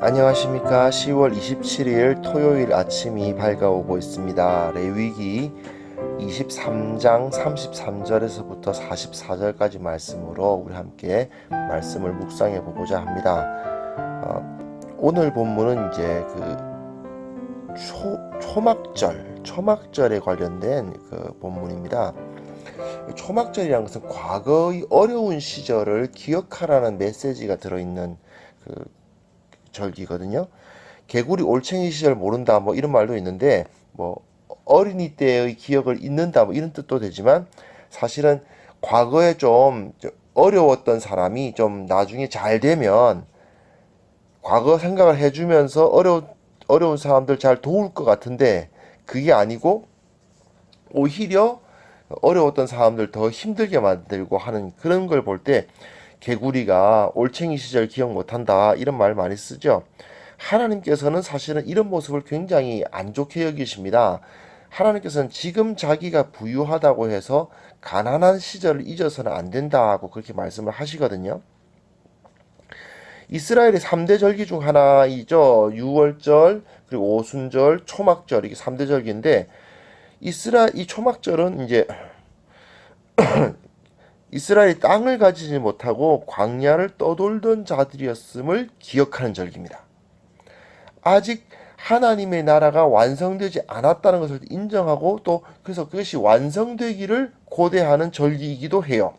안녕하십니까. 10월 27일 토요일 아침이 밝아오고 있습니다. 레위기 23장 33절에서부터 44절까지 말씀으로 우리 함께 말씀을 묵상해 보고자 합니다. 오늘 본문은 이제 초막절에 관련된 본문입니다. 초막절이라는 것은 과거의 어려운 시절을 기억하라는 메시지가 들어있는 절기거든요. 개구리 올챙이 시절 모른다 뭐 이런 말도 있는데, 뭐 어린이 때의 기억을 잊는다 뭐 이런 뜻도 되지만, 사실은 과거에 좀 어려웠던 사람이 좀 나중에 잘 되면 과거 생각을 해주면서 어려운 사람들 잘 도울 것 같은데, 그게 아니고 오히려 어려웠던 사람들 더 힘들게 만들고 하는 그런 걸 볼 때, 개구리가 올챙이 시절 기억 못한다 이런 말 많이 쓰죠. 하나님께서는 사실은 이런 모습을 굉장히 안 좋게 여기십니다. 하나님께서는 지금 자기가 부유하다고 해서 가난한 시절을 잊어서는 안 된다고 그렇게 말씀을 하시거든요. 이스라엘의 3대 절기 중 하나이죠. 유월절, 그리고 오순절, 초막절, 이게 3대 절기인데, 이 초막절은 이제 이스라엘이 땅을 가지지 못하고 광야를 떠돌던 자들이었음을 기억하는 절기입니다. 아직 하나님의 나라가 완성되지 않았다는 것을 인정하고, 또 그래서 그것이 완성되기를 고대하는 절기이기도 해요.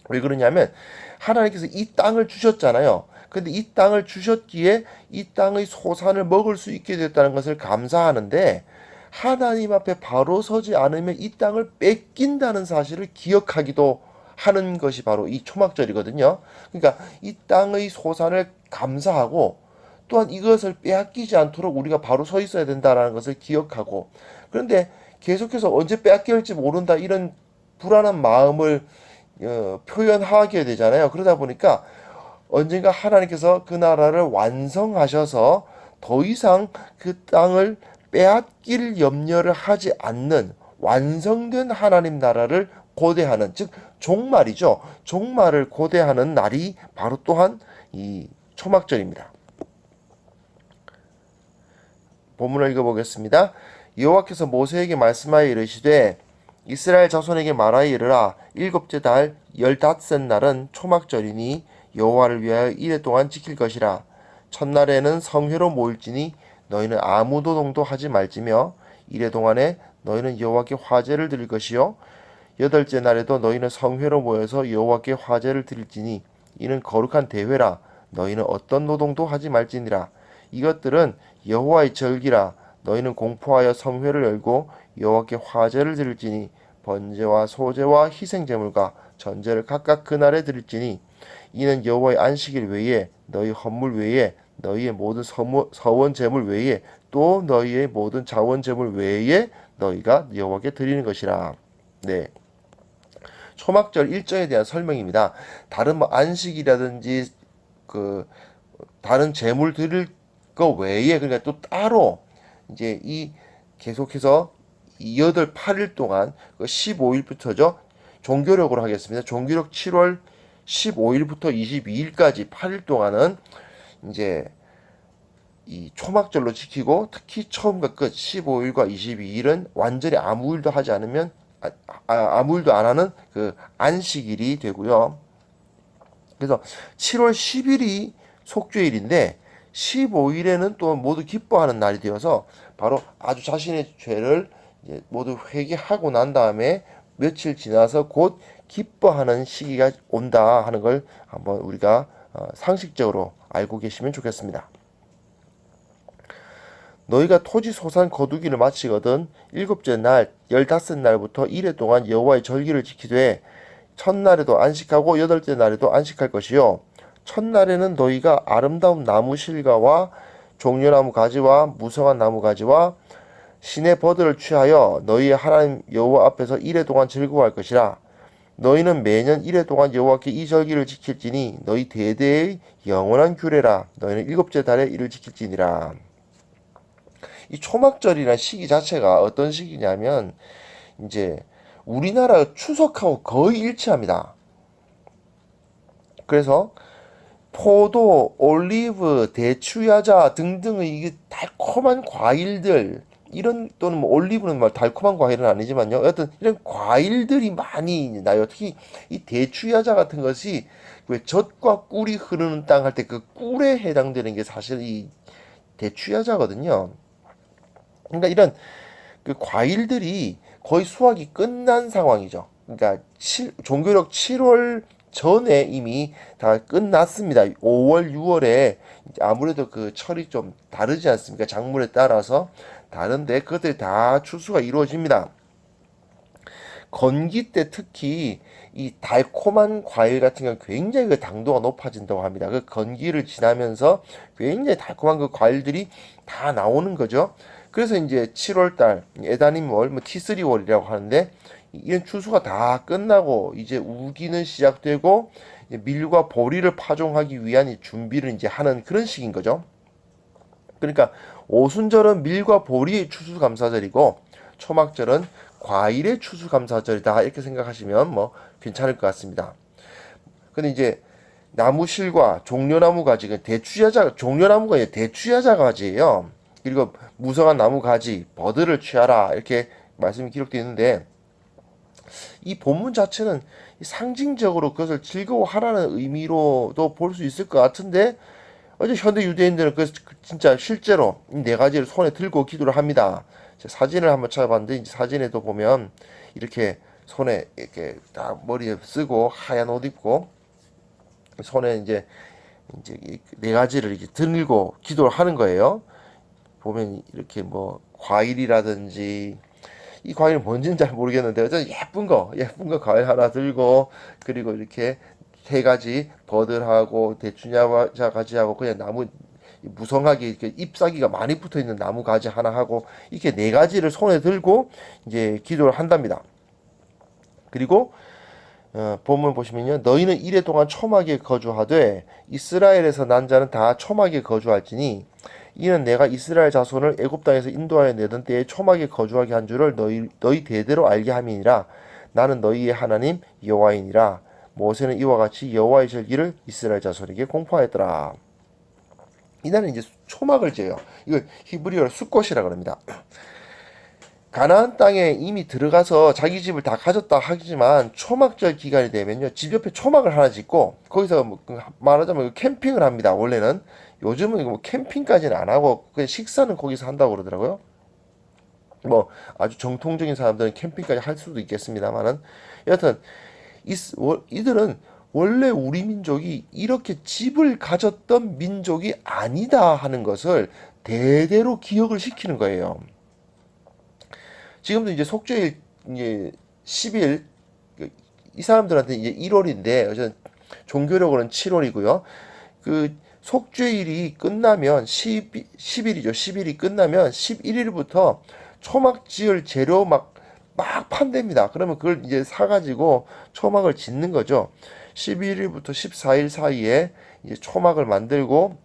왜 그러냐면 하나님께서 이 땅을 주셨잖아요. 근데 이 땅을 주셨기에 이 땅의 소산을 먹을 수 있게 됐다는 것을 감사하는데, 하나님 앞에 바로 서지 않으면 이 땅을 뺏긴다는 사실을 기억하기도 하는 것이 바로 이 초막절이거든요. 그러니까 이 땅의 소산을 감사하고, 또한 이것을 빼앗기지 않도록 우리가 바로 서 있어야 된다는 것을 기억하고, 그런데 계속해서 언제 빼앗길지 모른다 이런 불안한 마음을 표현하게 되잖아요. 그러다 보니까 언젠가 하나님께서 그 나라를 완성하셔서 더 이상 그 땅을 빼앗길 염려를 하지 않는 완성된 하나님 나라를 고대하는, 즉 종말이죠. 종말을 고대하는 날이 바로 또한 이 초막절입니다. 본문을 읽어보겠습니다. 여호와께서 모세에게 말씀하여 이르시되, 이스라엘 자손에게 말하여 이르라. 일곱째 달 15날은 초막절이니 여호와를 위하여 이래 동안 지킬 것이라. 첫날에는 성회로 모일지니 너희는 아무 노동도 하지 말지며, 이래 동안에 너희는 여호와께 화제를 드릴 것이요, 여덟째 날에도 너희는 성회로 모여서 여호와께 화제를 드릴지니 이는 거룩한 대회라. 너희는 어떤 노동도 하지 말지니라. 이것들은 여호와의 절기라. 너희는 공포하여 성회를 열고 여호와께 화제를 드릴지니 번제와 소제와 희생제물과 전제를 각각 그날에 드릴지니 이는 여호와의 안식일 외에 너희 헌물 외에 너희의 모든 서원 제물 외에 또 너희의 모든 자원 제물 외에 너희가 여호와께 드리는 것이라. 네. 초막절 일정에 대한 설명입니다. 다른 안식이라든지 다른 제물 드릴 거 외에, 그러니까 또 따로 이제 계속해서 8일 동안 15일부터죠. 종교력으로 하겠습니다. 종교력 7월 15일부터 22일까지 8일 동안은 이제 이 초막절로 지키고, 특히 처음과 끝 15일과 22일은 완전히 아무 일도 하지 않으면 아무 일도 안 하는 안식일이 되고요. 그래서 7월 10일이 속죄일인데 15일에는 또 모두 기뻐하는 날이 되어서 바로 아주 자신의 죄를 이제 모두 회개하고 난 다음에 며칠 지나서 곧 기뻐하는 시기가 온다 하는 걸 한번 우리가 상식적으로 알고 계시면 좋겠습니다. 너희가 토지 소산 거두기를 마치거든 일곱째 날 15날부터 이래 동안 여호와의 절기를 지키되, 첫날에도 안식하고 여덟째 날에도 안식할 것이요, 첫날에는 너희가 아름다운 나무 실과와 종려나무 가지와 무성한 나무 가지와 신의 버들을 취하여 너희의 하나님 여호와 앞에서 이래 동안 즐거워할 것이라. 너희는 매년 이래 동안 여호와께 이 절기를 지킬지니 너희 대대의 영원한 규례라. 너희는 일곱째 달에 이를 지킬지니라. 이 초막절이라는 시기 자체가 어떤 시기냐면, 이제 우리나라 추석하고 거의 일치합니다. 그래서 포도, 올리브, 대추야자 등등의 이게 달콤한 과일들 이런 또는 뭐 올리브는 뭐 달콤한 과일은 아니지만요. 어떤 이런 과일들이 많이 나요. 특히 이 대추야자 같은 것이 왜 젖과 꿀이 흐르는 땅 할 때 그 꿀에 해당되는 게 사실 이 대추야자거든요. 그러니까 이런 그 과일들이 거의 수확이 끝난 상황이죠. 그러니까 종교력 7월 전에 이미 다 끝났습니다. 5월, 6월에 아무래도 그 철이 좀 다르지 않습니까? 작물에 따라서 다른데 그것들이 다 추수가 이루어집니다. 건기 때 특히 이 달콤한 과일 같은 경우는 굉장히 그 당도가 높아진다고 합니다. 그 건기를 지나면서 굉장히 달콤한 그 과일들이 다 나오는 거죠. 그래서 이제 7월 달, 에다님월, 뭐 T3월이라고 하는데 이런 추수가 다 끝나고 이제 우기는 시작되고 밀과 보리를 파종하기 위한 이 준비를 이제 하는 그런 시기인 거죠. 그러니까 오순절은 밀과 보리의 추수감사절이고 초막절은 과일의 추수감사절이다 이렇게 생각하시면 뭐 괜찮을 것 같습니다. 근데 이제 나무실과 종려나무 가지, 대추야자 종려나무가 이제 대추야자 가지예요. 그리고 무성한 나무 가지, 버드를 취하라 이렇게 말씀이 기록되어 있는데 이 본문 자체는 상징적으로 그것을 즐거워하라는 의미로도 볼 수 있을 것 같은데 어제 현대 유대인들은 그 진짜 실제로 이 네 가지를 손에 들고 기도를 합니다. 사진을 한번 찾아봤는데 이제 사진에도 보면 이렇게 손에 이렇게 딱 머리에 쓰고 하얀 옷 입고 손에 이제 네 가지를 이렇게 들고 기도를 하는 거예요. 보면 이렇게 뭐 과일이라든지 이 과일은 뭔지는 잘 모르겠는데 어쨌든 예쁜 거 과일 하나 들고 그리고 이렇게 세 가지 버들하고 대추야자 가지하고 그냥 나무 무성하게 이렇게 잎사귀가 많이 붙어 있는 나무 가지 하나 하고 이렇게 네 가지를 손에 들고 이제 기도를 한답니다. 그리고 본문 보시면요. 너희는 이래 동안 초막에 거주하되 이스라엘에서 난 자는 다 초막에 거주할지니 이는 내가 이스라엘 자손을 애굽 땅에서 인도하여 내던 때에 초막에 거주하게 한 줄을 너희 대대로 알게 함이니라. 나는 너희의 하나님 여호와이니라. 모세는 이와 같이 여호와의 절기를 이스라엘 자손에게 공포하였더라. 이날은 이제 초막을 지어요. 이걸 히브리어로 수꽃이라 그럽니다. 가나안 땅에 이미 들어가서 자기 집을 다 가졌다 하지만 초막절 기간이 되면요 집 옆에 초막을 하나 짓고 거기서 뭐 말하자면 캠핑을 합니다. 원래는 요즘은 뭐 캠핑까지는 안 하고 그냥 식사는 거기서 한다고 그러더라고요. 뭐 아주 정통적인 사람들은 캠핑까지 할 수도 있겠습니다만은 여하튼 이들은 원래 우리 민족이 이렇게 집을 가졌던 민족이 아니다 하는 것을 대대로 기억을 시키는 거예요. 지금도 이제 속죄일 이제 10일 이 사람들한테 이제 1월인데 어쨌든 종교력으로는 7월이고요. 그 속죄일이 끝나면 10일이죠. 10일이 끝나면 11일부터 초막 지을 재료 막 판답니다. 그러면 그걸 이제 사가지고 초막을 짓는 거죠. 11일부터 14일 사이에 이제 초막을 만들고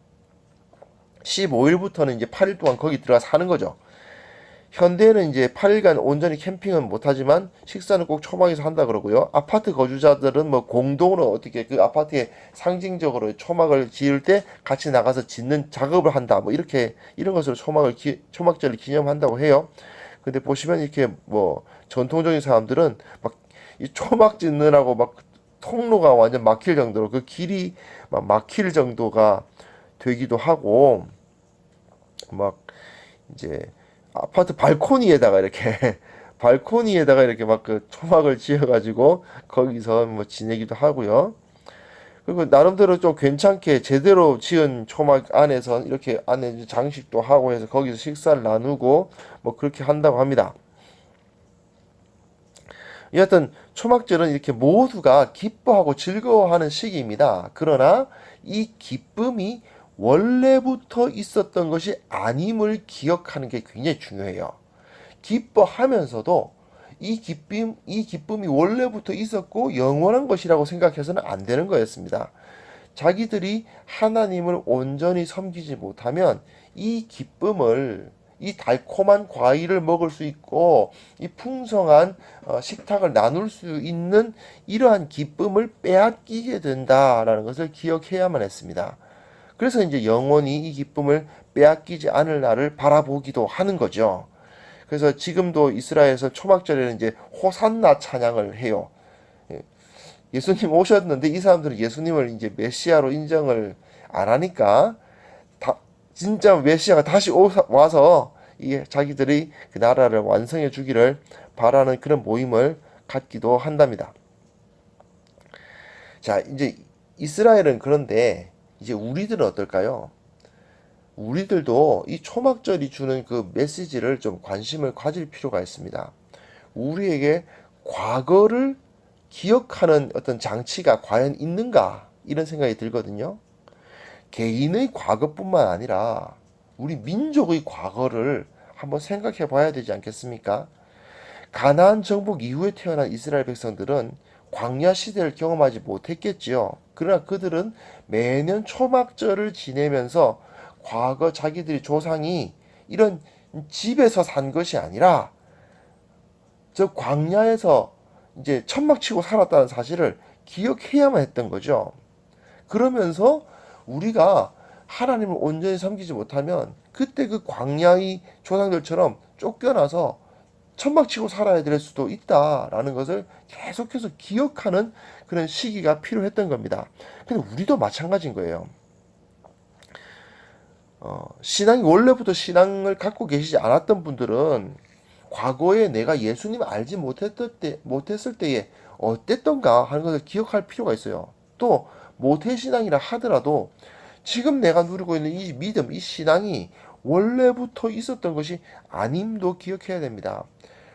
15일부터는 이제 8일 동안 거기 들어가 사는 거죠. 현대는 이제 8일간 온전히 캠핑은 못하지만 식사는 꼭 초막에서 한다 그러고요. 아파트 거주자들은 뭐 공동으로 어떻게 그 아파트에 상징적으로 초막을 지을 때 같이 나가서 짓는 작업을 한다. 뭐 이렇게 이런 것으로 초막절을 기념한다고 해요. 근데 보시면 이렇게 뭐 전통적인 사람들은 막 이 초막 짓느라고 막 통로가 완전 막힐 정도로 그 길이 막 막힐 정도가 되기도 하고 막 이제 아파트 발코니에다가 이렇게 발코니에다가 이렇게 막 그 초막을 지어가지고 거기서 뭐 지내기도 하고요. 그리고 나름대로 좀 괜찮게 제대로 지은 초막 안에서 이렇게 안에 장식도 하고 해서 거기서 식사를 나누고 뭐 그렇게 한다고 합니다. 여하튼 초막절은 이렇게 모두가 기뻐하고 즐거워하는 시기입니다. 그러나 이 기쁨이 원래부터 있었던 것이 아님을 기억하는 게 굉장히 중요해요. 기뻐하면서도 이 기쁨이 원래부터 있었고 영원한 것이라고 생각해서는 안 되는 거였습니다. 자기들이 하나님을 온전히 섬기지 못하면 이 기쁨을 이 달콤한 과일을 먹을 수 있고 이 풍성한 식탁을 나눌 수 있는 이러한 기쁨을 빼앗기게 된다라는 것을 기억해야만 했습니다. 그래서 이제 영원히 이 기쁨을 빼앗기지 않을 날을 바라보기도 하는 거죠. 그래서 지금도 이스라엘에서 초막절에는 이제 호산나 찬양을 해요. 예수님 오셨는데 이 사람들은 예수님을 이제 메시아로 인정을 안 하니까 진짜 메시아가 다시 와서 이 자기들이 그 나라를 완성해 주기를 바라는 그런 모임을 갖기도 한답니다. 자, 이제 이스라엘은 그런데 이제 우리들은 어떨까요? 우리들도 이 초막절이 주는 그 메시지를 좀 관심을 가질 필요가 있습니다. 우리에게 과거를 기억하는 어떤 장치가 과연 있는가? 이런 생각이 들거든요. 개인의 과거뿐만 아니라 우리 민족의 과거를 한번 생각해 봐야 되지 않겠습니까? 가나안 정복 이후에 태어난 이스라엘 백성들은 광야 시대를 경험하지 못했겠지요. 그러나 그들은 매년 초막절을 지내면서 과거 자기들의 조상이 이런 집에서 산 것이 아니라 저 광야에서 이제 천막 치고 살았다는 사실을 기억해야만 했던 거죠. 그러면서 우리가 하나님을 온전히 섬기지 못하면 그때 그 광야의 조상들처럼 쫓겨나서 천막 치고 살아야 될 수도 있다라는 것을 계속해서 기억하는 그런 시기가 필요했던 겁니다. 근데 우리도 마찬가지인 거예요. 신앙이 원래부터 신앙을 갖고 계시지 않았던 분들은 과거에 내가 예수님 알지 못했을 때에 어땠던가 하는 것을 기억할 필요가 있어요. 또 모태신앙이라 하더라도 지금 내가 누리고 있는 이 믿음, 이 신앙이 원래부터 있었던 것이 아님도 기억해야 됩니다.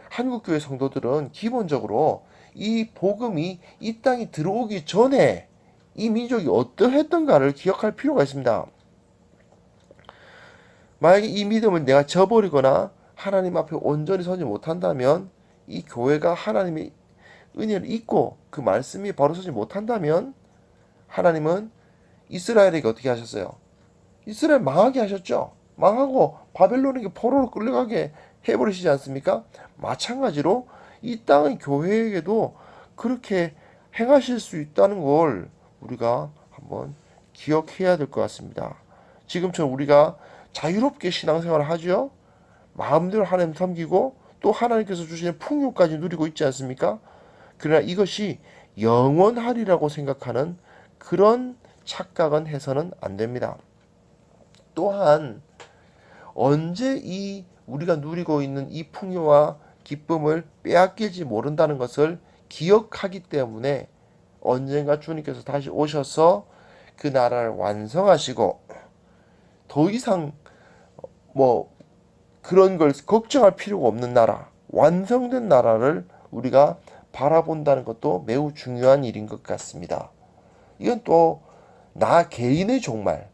한국교회 성도들은 기본적으로 이 복음이 이 땅에 들어오기 전에 이 민족이 어떠했던가를 기억할 필요가 있습니다. 만약에 이 믿음을 내가 저버리거나 하나님 앞에 온전히 서지 못한다면 이 교회가 하나님의 은혜를 잊고 그 말씀이 바로 서지 못한다면 하나님은 이스라엘에게 어떻게 하셨어요? 이스라엘 망하게 하셨죠. 망하고 바벨론에게 포로로 끌려가게 해버리시지 않습니까? 마찬가지로 이 땅의 교회에게도 그렇게 행하실 수 있다는 걸 우리가 한번 기억해야 될 것 같습니다. 지금처럼 우리가 자유롭게 신앙생활을 하죠. 마음대로 하나님 섬기고 또 하나님께서 주시는 풍요까지 누리고 있지 않습니까? 그러나 이것이 영원하리라고 생각하는 그런 착각은 해서는 안 됩니다. 또한 언제 이 우리가 누리고 있는 이 풍요와 기쁨을 빼앗길지 모른다는 것을 기억하기 때문에 언젠가 주님께서 다시 오셔서 그 나라를 완성하시고 더 이상 뭐 그런 걸 걱정할 필요가 없는 나라, 완성된 나라를 우리가 바라본다는 것도 매우 중요한 일인 것 같습니다. 이건 또 나 개인의 종말,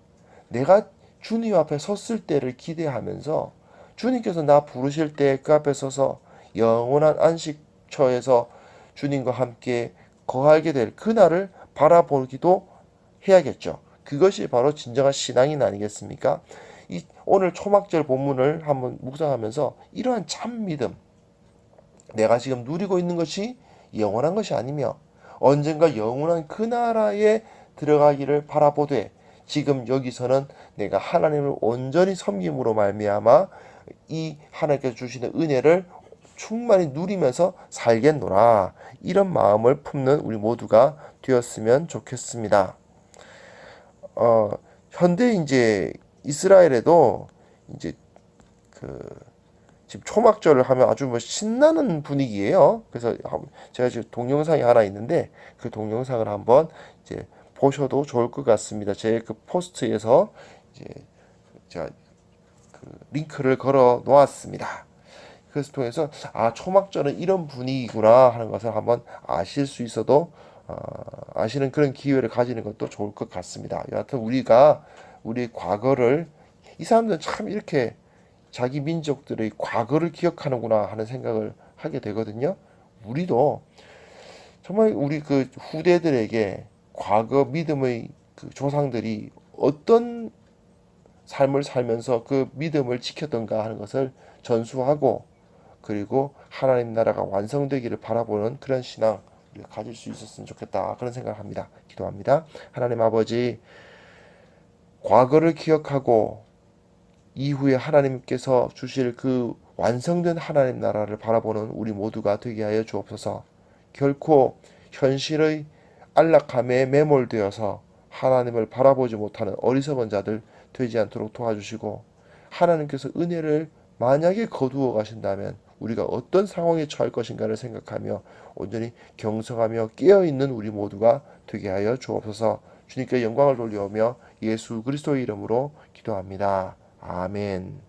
내가 주님 앞에 섰을 때를 기대하면서 주님께서 나 부르실 때 그 앞에 서서 영원한 안식처에서 주님과 함께 거하게 될 그날을 바라보기도 해야겠죠. 그것이 바로 진정한 신앙인 아니겠습니까? 이 오늘 초막절 본문을 한번 묵상하면서 이러한 참 믿음, 내가 지금 누리고 있는 것이 영원한 것이 아니며 언젠가 영원한 그 나라에 들어가기를 바라보되 지금 여기서는 내가 하나님을 온전히 섬김으로 말미암아 이 하나님께서 주시는 은혜를 충만히 누리면서 살겠노라. 이런 마음을 품는 우리 모두가 되었으면 좋겠습니다. 현대 이제 이스라엘에도 이제 그 지금 초막절을 하면 아주 뭐 신나는 분위기예요. 그래서 제가 지금 동영상이 하나 있는데 그 동영상을 한번 이제 보셔도 좋을 것 같습니다. 제 그 포스트에서 이제 제가 그 링크를 걸어 놓았습니다. 그래서 통해서 초막절은 이런 분위기구나 하는 것을 한번 아실 수 있어도 아시는 그런 기회를 가지는 것도 좋을 것 같습니다. 여하튼 우리가 우리 과거를 이 사람들은 참 이렇게 자기 민족들의 과거를 기억하는구나 하는 생각을 하게 되거든요. 우리도 정말 우리 그 후대들에게 과거 믿음의 그 조상들이 어떤 삶을 살면서 그 믿음을 지켰던가 하는 것을 전수하고, 그리고 하나님 나라가 완성되기를 바라보는 그런 신앙 우리가 가질 수 있었으면 좋겠다, 그런 생각을 합니다. 기도합니다. 하나님 아버지, 과거를 기억하고 이후에 하나님께서 주실 그 완성된 하나님 나라를 바라보는 우리 모두가 되게 하여 주옵소서. 결코 현실의 안락함에 매몰되어서 하나님을 바라보지 못하는 어리석은 자들 되지 않도록 도와주시고, 하나님께서 은혜를 만약에 거두어 가신다면 우리가 어떤 상황에 처할 것인가를 생각하며 온전히 경성하며 깨어있는 우리 모두가 되게 하여 주옵소서. 주님께 영광을 돌려오며 예수 그리스도의 이름으로 기도합니다. 아멘.